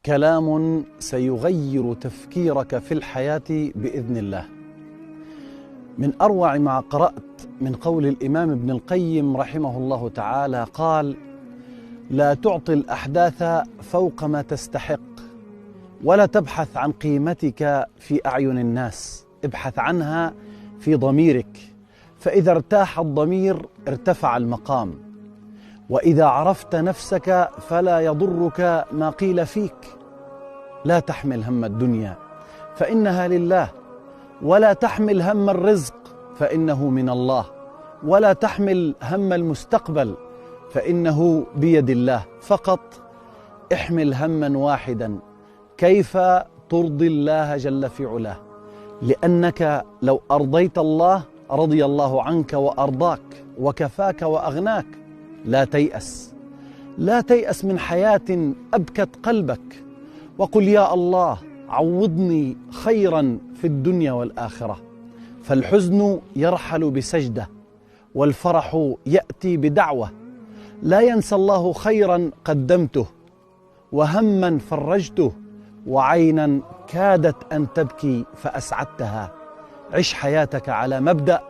كلام سيغير تفكيرك في الحياة بإذن الله. من أروع ما قرأت من قول الإمام ابن القيم رحمه الله تعالى قال: لا تعطي الأحداث فوق ما تستحق، ولا تبحث عن قيمتك في أعين الناس، ابحث عنها في ضميرك، فإذا ارتاح الضمير ارتفع المقام، وإذا عرفت نفسك فلا يضرك ما قيل فيك. لا تحمل هم الدنيا فإنها لله، ولا تحمل هم الرزق فإنه من الله، ولا تحمل هم المستقبل فإنه بيد الله. فقط احمل هما واحدا: كيف ترضي الله جل في علاه، لأنك لو أرضيت الله رضي الله عنك وأرضاك وكفاك وأغناك. لا تيأس، لا تيأس من حياة أبكت قلبك، وقل يا الله عوضني خيرا في الدنيا والآخرة. فالحزن يرحل بسجدة، والفرح يأتي بدعوة. لا ينسى الله خيرا قدمته، وهما فرجته، وعينا كادت أن تبكي فأسعدتها. عش حياتك على مبدأ: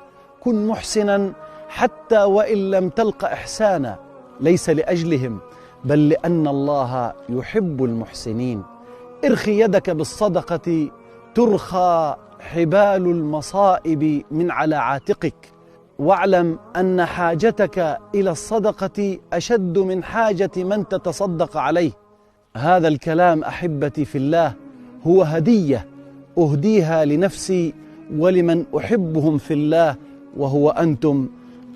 كن محسنا حتى وإن لم تلق إحسانا، ليس لأجلهم بل لأن الله يحب المحسنين. ارخي يدك بالصدقة ترخى حبال المصائب من على عاتقك، واعلم أن حاجتك إلى الصدقة أشد من حاجة من تتصدق عليه. هذا الكلام أحبتي في الله هو هدية أهديها لنفسي ولمن أحبهم في الله، وهو أنتم.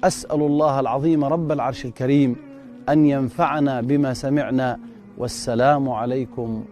أسأل الله العظيم رب العرش الكريم أن ينفعنا بما سمعنا، والسلام عليكم